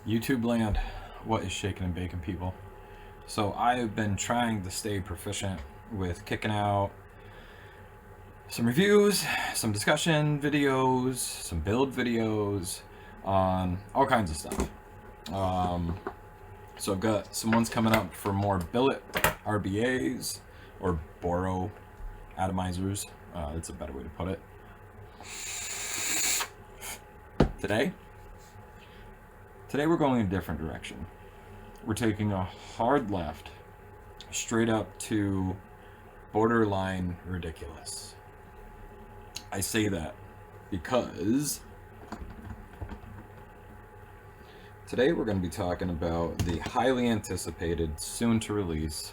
YouTube land, what is shaking and baking, people? So I've been trying to stay proficient with kicking out some reviews, some discussion videos, some build videos on all kinds of stuff. So I've got some ones coming up for more billet RBAs or Boro atomizers. That's a better way to put it. Today we're going in a different direction. We're taking a hard left straight up to borderline ridiculous. I say that because today we're going to be talking about the highly anticipated, soon to release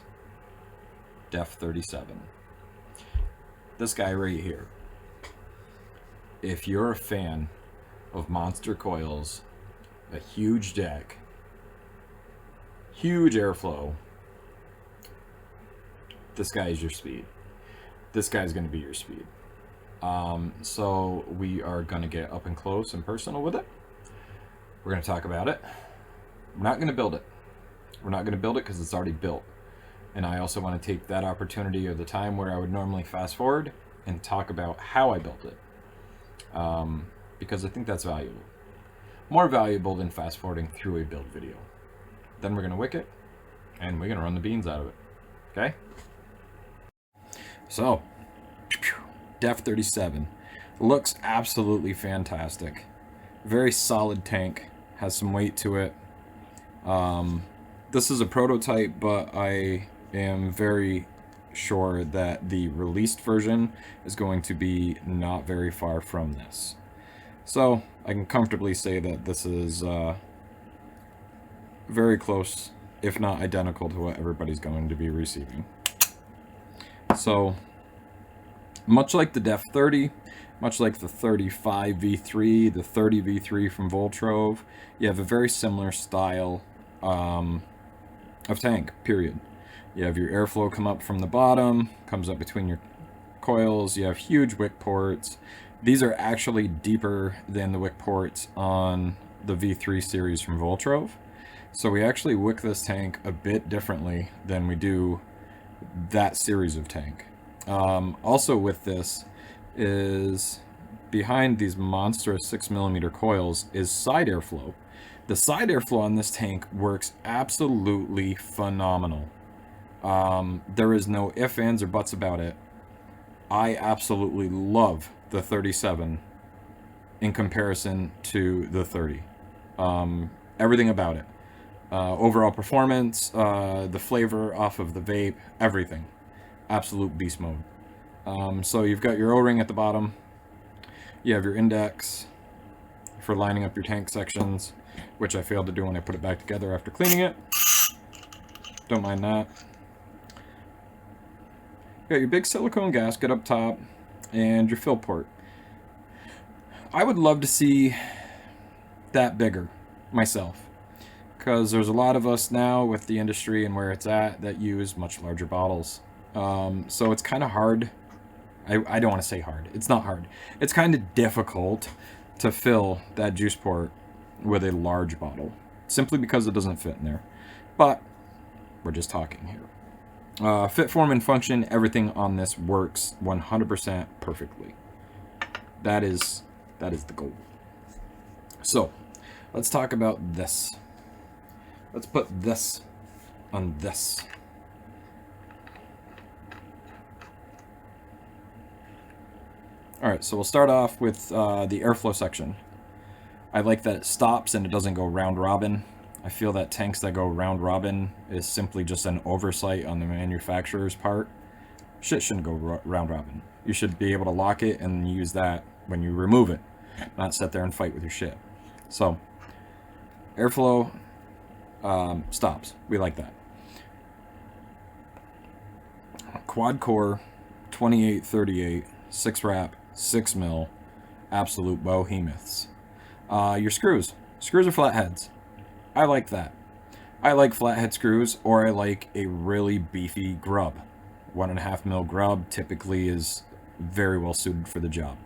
Def 37. This guy right here. If you're a fan of monster coils, a huge deck, huge airflow, this guy is your speed. This guy's going to be your speed. So we are going to get up and close and personal with it. We're going to talk about it. We're not going to build it. We're not going to build it because it's already built. And I also want to take that opportunity or the time where I would normally fast forward and talk about how I built it. Because I think that's valuable. More valuable than fast forwarding through a build video. Then we're going to wick it and we're going to run the beans out of it. Okay? So, Def 37 looks absolutely fantastic. Very solid tank, has some weight to it. This is a prototype, but I am very sure that the released version is going to be not very far from this. So I can comfortably say that this is very close, if not identical, to what everybody's going to be receiving. So, much like the Def 30, much like the 35 V3, the 30 V3 from Voltrove, you have a very similar style of tank, period. You have your airflow come up from the bottom, comes up between your coils, you have huge wick ports. These are actually deeper than the wick ports on the V3 series from Voltrove. So we actually wick this tank a bit differently than we do that series of tank. Also with this is behind these monstrous 6mm coils is side airflow. The side airflow on this tank works absolutely phenomenal. There is no ifs, ands, or buts about it. I absolutely love the 37 in comparison to the 30. Everything about it. Overall performance, the flavor off of the vape, everything. Absolute beast mode. So you've got your O-ring at the bottom. You have your index for lining up your tank sections, which I failed to do when I put it back together after cleaning it. Don't mind that. You got your big silicone gasket up top and your fill port. I would love to see that bigger myself, because there's a lot of us now with the industry and where it's at that use much larger bottles. So it's kind of hard. I don't want to say hard. It's not hard. It's kind of difficult to fill that juice port with a large bottle, simply because it doesn't fit in there. But we're just talking here. Fit, form, and function, everything on this works 100% perfectly. That is the goal. So, let's talk about this. Let's put this on this. Alright, so we'll start off with the airflow section. I like that it stops and it doesn't go round robin. I feel that tanks that go round robin is simply just an oversight on the manufacturer's part. Shit shouldn't go round robin. You should be able to lock it and use that when you remove it, not sit there and fight with your shit. So, airflow stops. We like that. Quad core, 2838, 6 wrap, 6 mil, absolute behemoths. Your screws. Screws are flatheads. I like that. I like flathead screws, or I like a really beefy grub. 1.5 mil grub typically is very well suited for the job.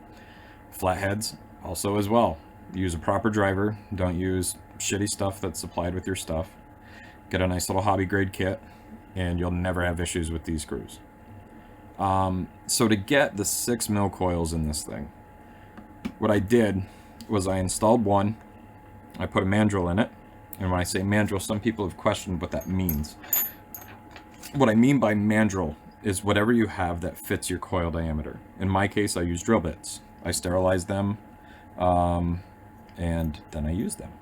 Flatheads also as well. Use a proper driver. Don't use shitty stuff that's supplied with your stuff. Get a nice little hobby grade kit, and you'll never have issues with these screws. So to get the 6 mil coils in this thing, what I did was I installed one, I put a mandrel in it, and when I say mandrel, some people have questioned what that means. What I mean by mandrel is whatever you have that fits your coil diameter. In my case, I use drill bits. I sterilize them, and then I use them.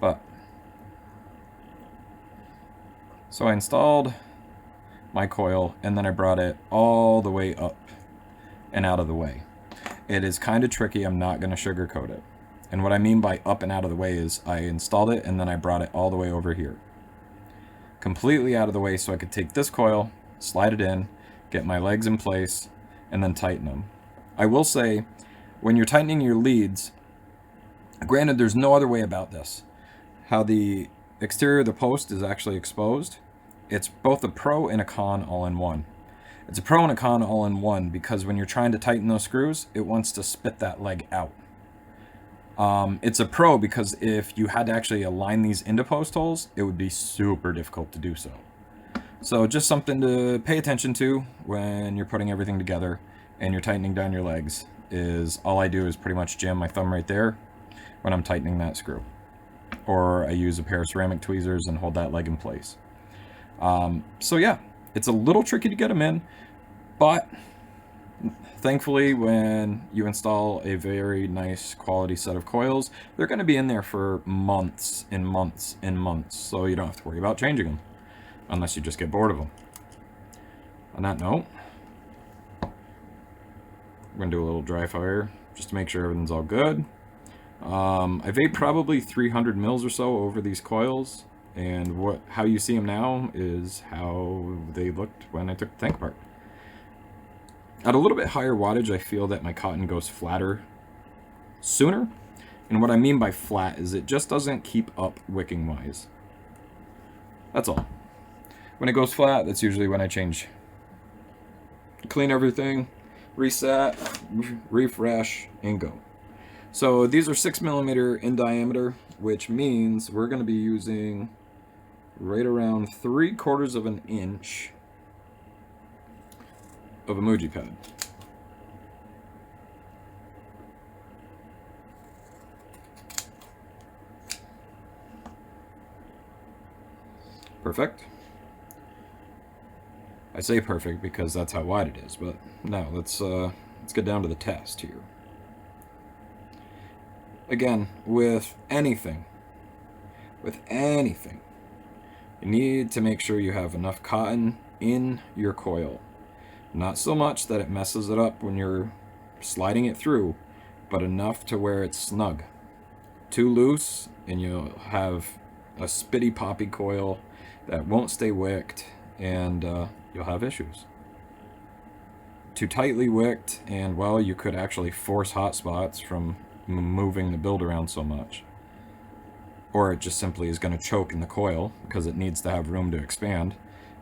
But so I installed my coil, and then I brought it all the way up and out of the way. It is kind of tricky. I'm not going to sugarcoat it. And what I mean by up and out of the way is I installed it, and then I brought it all the way over here. Completely out of the way so I could take this coil, slide it in, get my legs in place, and then tighten them. I will say, when you're tightening your leads, granted there's no other way about this, how the exterior of the post is actually exposed, it's both a pro and a con all in one. It's a pro and a con all in one because when you're trying to tighten those screws, it wants to spit that leg out. It's a pro because if you had to actually align these into post holes, it would be super difficult to do so. So just something to pay attention to when you're putting everything together and you're tightening down your legs is all I do is pretty much jam my thumb right there when I'm tightening that screw. Or I use a pair of ceramic tweezers and hold that leg in place. So yeah, it's a little tricky to get them in, but thankfully, when you install a very nice quality set of coils, they're going to be in there for months and months and months, so you don't have to worry about changing them, unless you just get bored of them. On that note, I'm going to do a little dry fire, just to make sure everything's all good. I've ate probably 300 mils or so over these coils, and how you see them now is how they looked when I took the tank apart. At a little bit higher wattage, I feel that my cotton goes flatter sooner. And what I mean by flat is it just doesn't keep up wicking wise. That's all. When it goes flat, that's usually when I change. Clean everything, reset, refresh, and go. So these are 6 millimeter in diameter, which means we're going to be using right around 3/4 of an inch of a Muji pad. Perfect. I say perfect because that's how wide it is, but now let's get down to the test here. Again, with anything, you need to make sure you have enough cotton in your coil. Not so much that it messes it up when you're sliding it through, but enough to where it's snug. Too loose, and you'll have a spitty poppy coil that won't stay wicked, and you'll have issues. Too tightly wicked, and well, you could actually force hot spots from moving the build around so much. Or it just simply is going to choke in the coil because it needs to have room to expand,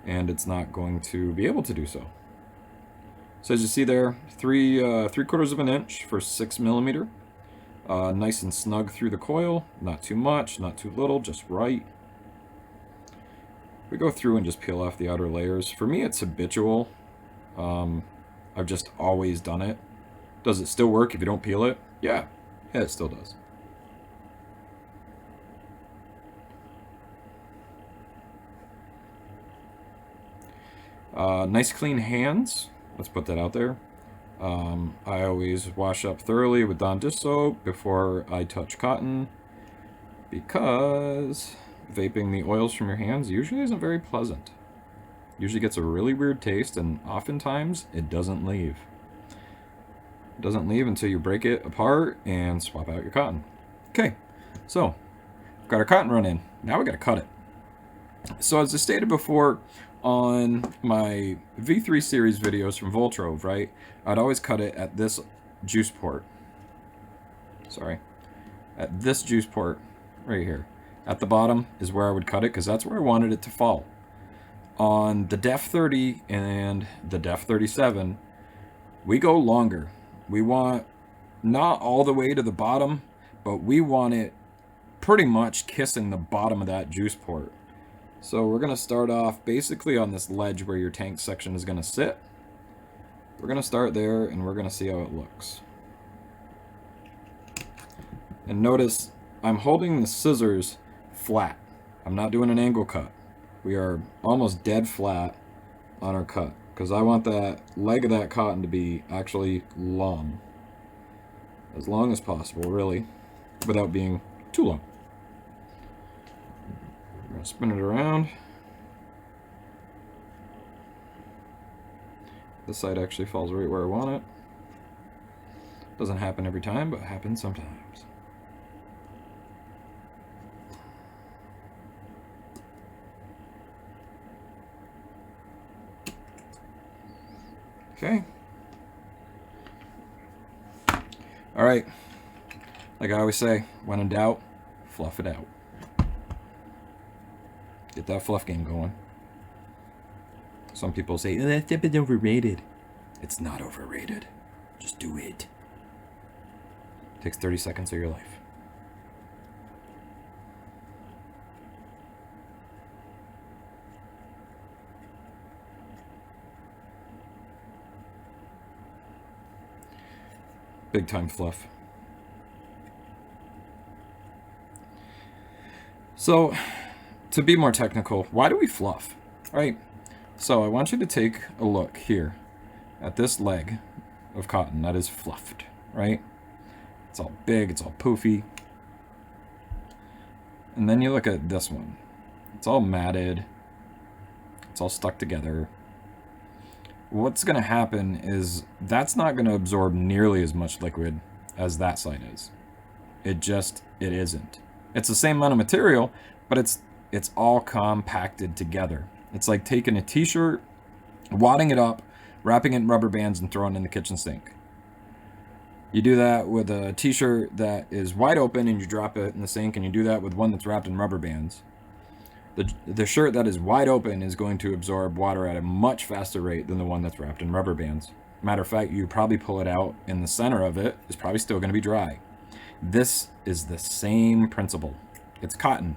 and it's not going to be able to do so. So as you see there, 3/4 of an inch for 6 millimeter. Nice and snug through the coil, not too much, not too little, just right. We go through and just peel off the outer layers. For me, it's habitual. I've just always done it. Does it still work if you don't peel it? Yeah, it still does. Nice clean hands. Let's put that out there. I always wash up thoroughly with Dawn dish soap before I touch cotton, because vaping the oils from your hands usually isn't very pleasant. Usually gets a really weird taste, and oftentimes it doesn't leave. It doesn't leave until you break it apart and swap out your cotton. Okay, so got our cotton run in. Now we got to cut it. So as I stated before, on my V3 series videos from Voltrove, right, I'd always cut it at this juice port. Sorry. At this juice port right here. At the bottom is where I would cut it because that's where I wanted it to fall. On the Def 30 and the Def 37, we go longer. We want not all the way to the bottom, but we want it pretty much kissing the bottom of that juice port. So we're going to start off basically on this ledge where your tank section is going to sit. We're going to start there and we're going to see how it looks. And notice I'm holding the scissors flat. I'm not doing an angle cut. We are almost dead flat on our cut because I want that leg of that cotton to be actually long. As long as possible, really, without being too long. I'm going to spin it around. This side actually falls right where I want it. Doesn't happen every time, but happens sometimes. Okay. All right. Like I always say, when in doubt, fluff it out. Get that fluff game going. Some people say, oh, that step is overrated. It's not overrated. Just do it. Takes 30 seconds of your life. Big time fluff. So, to be more technical, why do we fluff? Right? So I want you to take a look here at this leg of cotton that is fluffed, right? It's all big, it's all poofy. And then you look at this one. It's all matted. It's all stuck together. What's going to happen is that's not going to absorb nearly as much liquid as that side is. It isn't. It's the same amount of material, but it's all compacted together. It's like taking a t-shirt, wadding it up, wrapping it in rubber bands, and throwing it in the kitchen sink. You do that with a t-shirt that is wide open and you drop it in the sink, and you do that with one that's wrapped in rubber bands. The shirt that is wide open is going to absorb water at a much faster rate than the one that's wrapped in rubber bands. Matter of fact, you probably pull it out, and the center of it is probably still going to be dry. This is the same principle. It's cotton.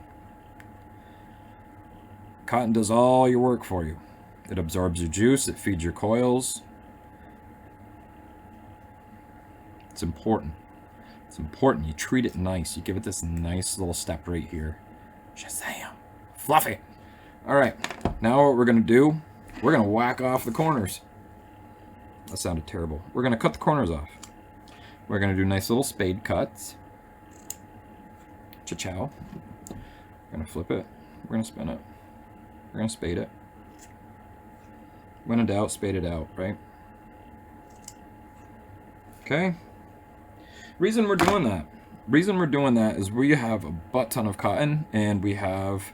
Cotton does all your work for you. It absorbs your juice, it feeds your coils. It's important. It's important. You treat it nice. You give it this nice little step right here. Shazam. Fluffy. All right. Now what we're going to do, we're going to whack off the corners. That sounded terrible. We're going to cut the corners off. We're going to do nice little spade cuts. Cha-chow. We're going to flip it. We're going to spin it. We're going to spade it. When in doubt, spade it out, right? Okay. Reason we're doing that is we have a butt ton of cotton and we have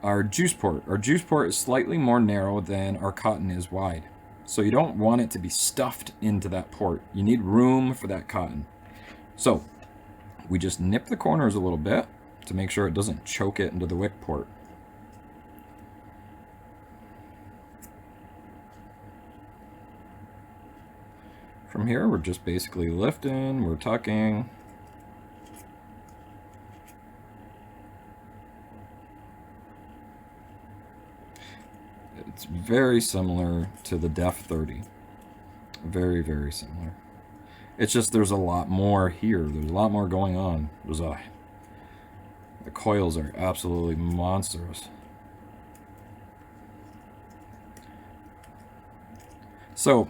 our juice port. Our juice port is slightly more narrow than our cotton is wide. So you don't want it to be stuffed into that port. You need room for that cotton. So we just nip the corners a little bit to make sure it doesn't choke it into the wick port. From here, we're just basically lifting, we're tucking. It's very similar to the Def 30. Very, very similar. It's just there's a lot more here. There's a lot more going on. The coils are absolutely monstrous. So,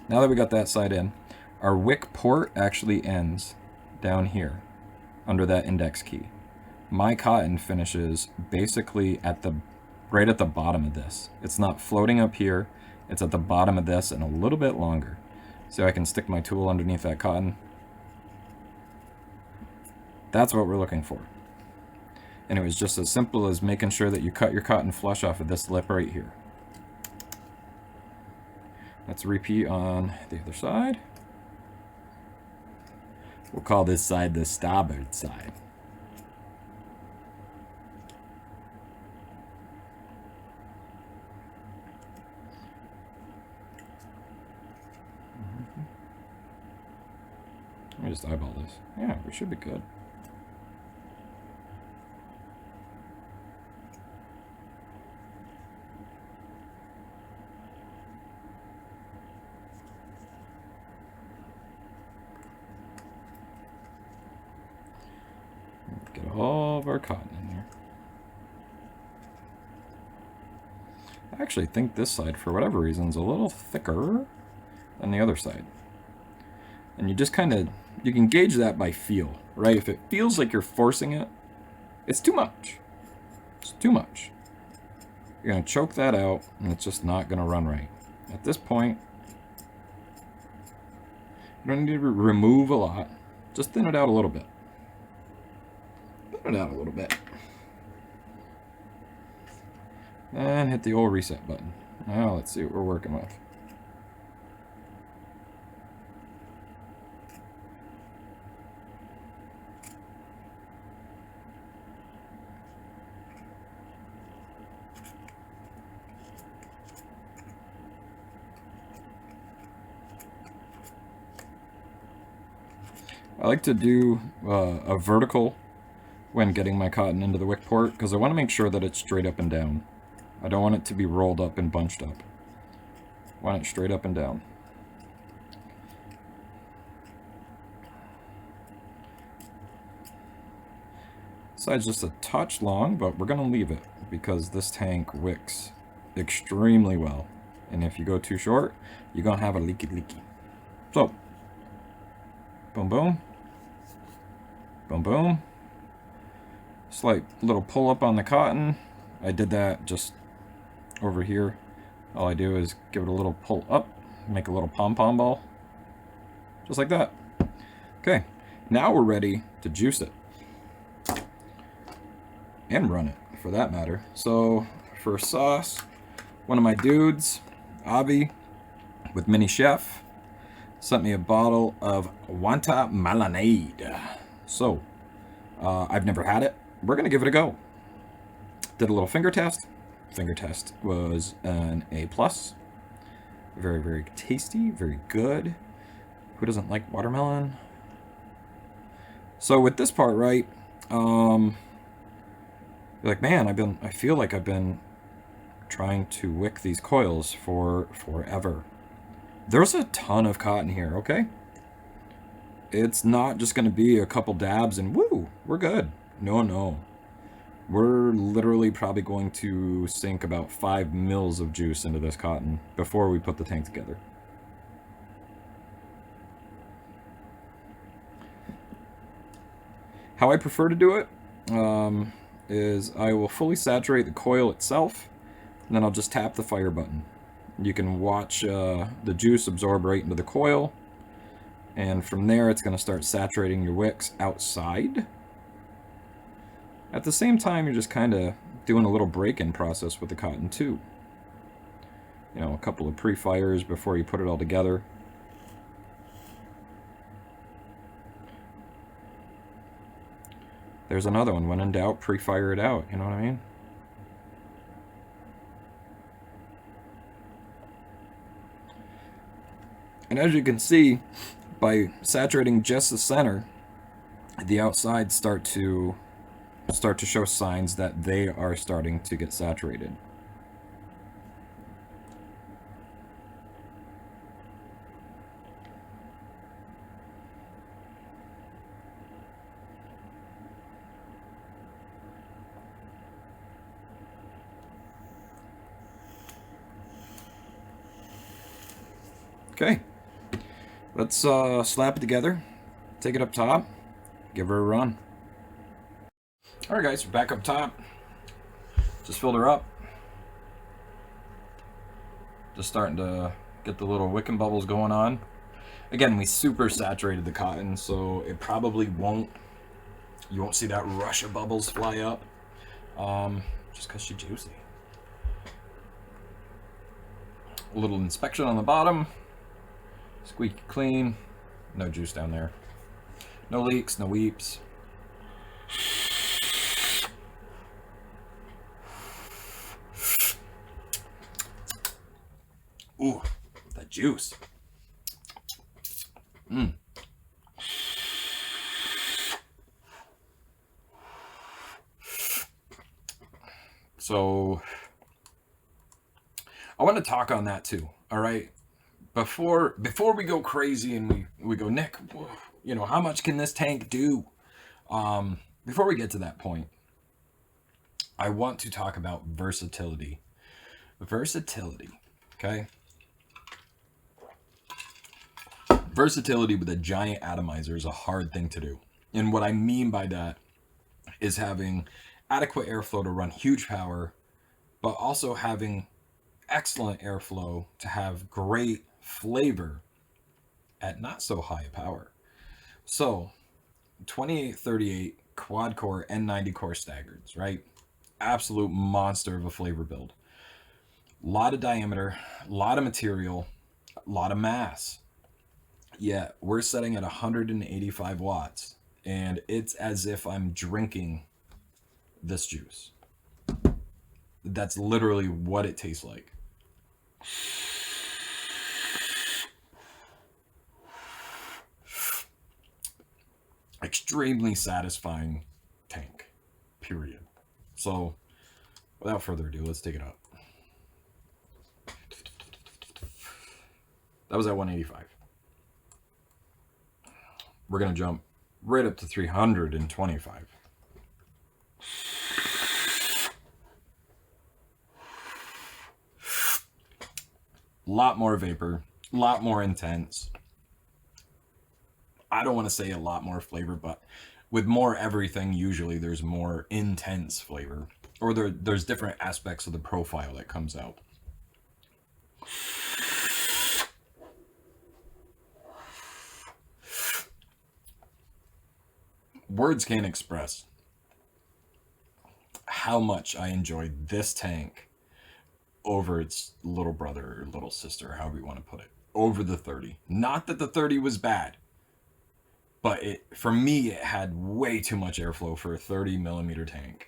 now that we got that side in, our wick port actually ends down here under that index key. My cotton finishes basically right at the bottom of this. It's not floating up here, it's at the bottom of this and a little bit longer. So I can stick my tool underneath that cotton. That's what we're looking for. And it was just as simple as making sure that you cut your cotton flush off of this lip right here. Let's repeat on the other side. We'll call this side the starboard side. me just eyeball this. Yeah, we should be good. Get all of our cotton in there. I actually think this side, for whatever reason, is a little thicker than the other side. And you just kind of, you can gauge that by feel, right? If it feels like you're forcing it, it's too much. It's too much. You're going to choke that out, and it's just not going to run right. At this point, you don't need to remove a lot. Just thin it out a little bit. Thin it out a little bit. And hit the old reset button. Now let's see what we're working with. I like to do a vertical when getting my cotton into the wick port because I want to make sure that it's straight up and down. I don't want it to be rolled up and bunched up. I want it straight up and down. Side's just a touch long, but we're going to leave it because this tank wicks extremely well. And if you go too short, you're going to have a leaky. So, boom, boom. Boom, boom. Slight little pull up on the cotton. I did that just over here. All I do is give it a little pull up, make a little pom-pom ball. Just like that. Okay, now we're ready to juice it. And run it, for that matter. So, for sauce, one of my dudes, Avi, with Mini Chef, sent me a bottle of Wanta Marinade. So, I've never had it. We're going to give it a go. Did a little finger test. Finger test was an A+. Very, very tasty. Very good. Who doesn't like watermelon? So with this part, right, you're like, man, I feel like I've been trying to wick these coils for forever. There's a ton of cotton here, okay? It's not just going to be a couple dabs and woo, we're good. No. We're literally probably going to sink about 5 mils of juice into this cotton before we put the tank together. How I prefer to do it is I will fully saturate the coil itself, and then I'll just tap the fire button. You can watch the juice absorb right into the coil, and from there it's going to start saturating your wicks outside. At the same time, you're just kind of doing a little break-in process with the cotton too. You know, a couple of pre-fires before you put it all together. There's another one. When in doubt, pre-fire it out. You know what I mean? And as you can see, by saturating just the center, the outsides start to show signs that they are starting to get saturated. Okay, let's slap it together, take it up top, give her a run. Alright guys, we're back up top. Just filled her up. Just starting to get the little wicking bubbles going on. Again, we super saturated the cotton, so it probably won't, you won't see that rush of bubbles fly up. Just because she's juicy. A little inspection on the bottom. Squeaky clean. No juice down there. No leaks, no weeps. Ooh, the juice. So I want to talk on that too. All right. Before we go crazy and we go, Nick, you know, how much can this tank do? Before we get to that point, I want to talk about versatility. Versatility. Okay. Versatility with a giant atomizer is a hard thing to do. And what I mean by that is having adequate airflow to run huge power, but also having excellent airflow to have great flavor at not so high a power. So 2838 quad core N90 core staggers, right? Absolute monster of a flavor build. Lot of diameter, a lot of material, a lot of mass. Yeah, we're setting at 185 watts, and it's as if I'm drinking this juice. That's literally what it tastes like. Extremely satisfying tank, period. So, without further ado, let's take it up. That was at 185. We're going to jump right up to 325. A lot more vapor, a lot more intense. I don't want to say a lot more flavor, but with more everything, usually there's more intense flavor. Or there's different aspects of the profile that comes out. Words can't express how much I enjoyed this tank over its little brother or little sister, however you want to put it, over the 30. Not that the 30 was bad, but for me, it had way too much airflow for a 30 millimeter tank.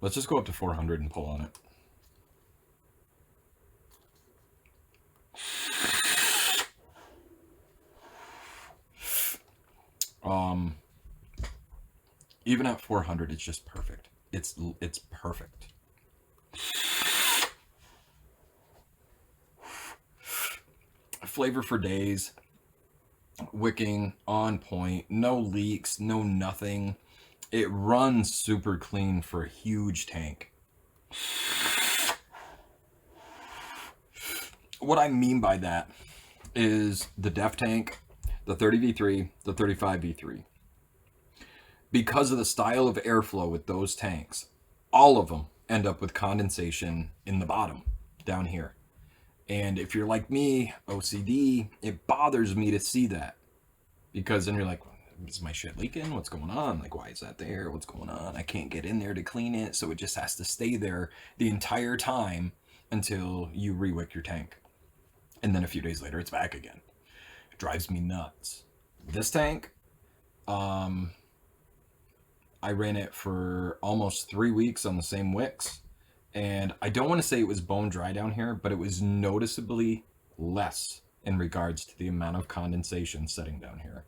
Let's just go up to 400 and pull on it. Even at 400, it's just perfect. It's perfect. Flavor for days. Wicking on point. No leaks. No nothing. It runs super clean for a huge tank. What I mean by that is the Def tank, the 30V3, the 35V3. Because of the style of airflow with those tanks, all of them end up with condensation in the bottom, down here. And if you're like me, OCD, it bothers me to see that. Because then you're like, is my shit leaking? What's going on? Like, why is that there? What's going on? I can't get in there to clean it, so it just has to stay there the entire time until you re-wick your tank. And then a few days later, it's back again. It drives me nuts. This tank, I ran it for almost 3 weeks on the same wicks. And I don't want to say it was bone dry down here, but it was noticeably less in regards to the amount of condensation setting down here.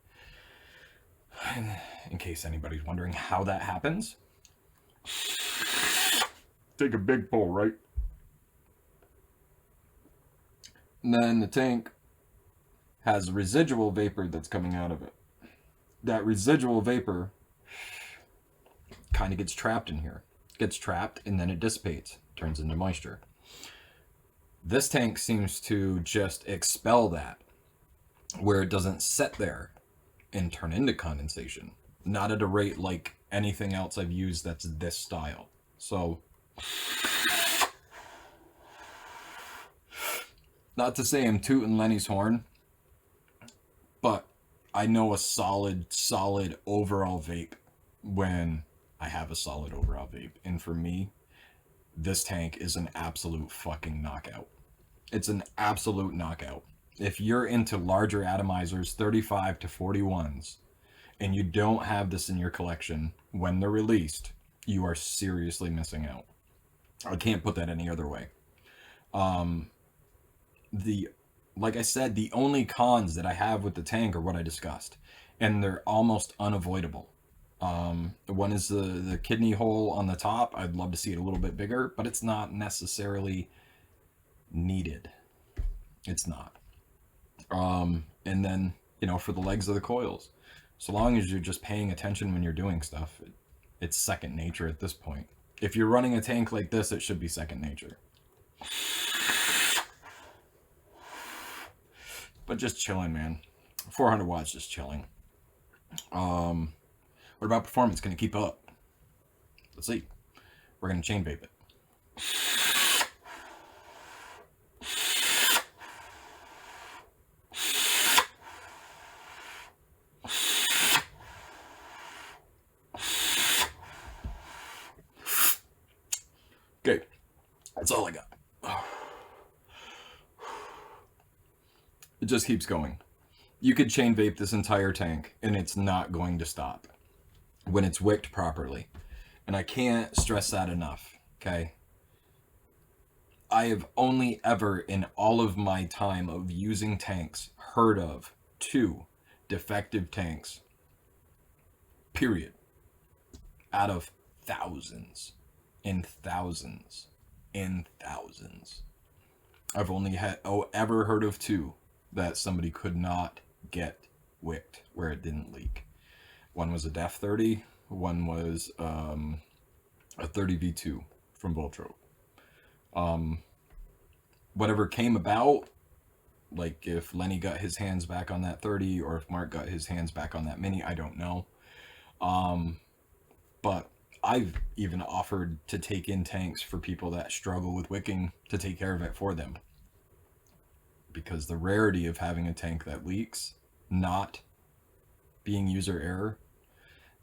In case anybody's wondering how that happens. Take a big pull, right? And then the tank has residual vapor that's coming out of it. That residual vapor kind of gets trapped in here. Gets trapped and then it dissipates, turns into moisture. This tank seems to just expel that, where it doesn't sit there and turn into condensation. Not at a rate like anything else I've used that's this style. So, not to say I'm tooting Lenny's horn, but I know a solid overall vape when I have a solid overall vape. And for me, this tank is an absolute fucking knockout. It's an absolute knockout. If you're into larger atomizers, 35 to 41s, and you don't have this in your collection when they're released, you are seriously missing out. I can't put that any other way. Like I said, the only cons that I have with the tank are what I discussed, and they're almost unavoidable. One is the kidney hole on the top. I'd love to see it a little bit bigger, but it's not necessarily needed. It's not. And then, for the legs of the coils, so long as you're just paying attention when you're doing stuff, it's second nature at this point. If you're running a tank like this, it should be second nature. But just chilling, man. 400 watts, just chilling. What about performance? Can it keep up? Let's see. We're going to chain vape it. Okay, that's all I got. It just keeps going. You could chain vape this entire tank and it's not going to stop when it's wicked properly. And I can't stress that enough, okay? I have only ever in all of my time of using tanks heard of 2 defective tanks, period, out of thousands and thousands and thousands. I've only ever heard of 2 that somebody could not get wicked where it didn't leak. One was a DEF 30, one was a 30V2 from Voltro. Whatever came about, like if Lenny got his hands back on that 30 or if Mark got his hands back on that Mini, I don't know. But I've even offered to take in tanks for people that struggle with wicking to take care of it for them. Because the rarity of having a tank that leaks, not being user error,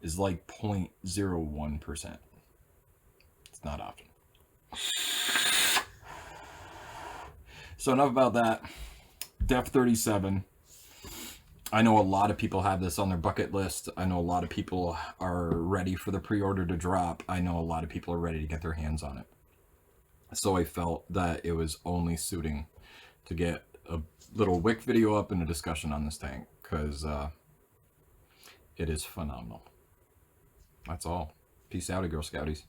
is like 0.01%. It's not often. So enough about that. DEF 37. I know a lot of people have this on their bucket list. I know a lot of people are ready for the pre-order to drop. I know a lot of people are ready to get their hands on it. So I felt that it was only suiting to get a little wick video up and a discussion on this tank, because it is phenomenal. That's all. Peace out, Girl Scouties.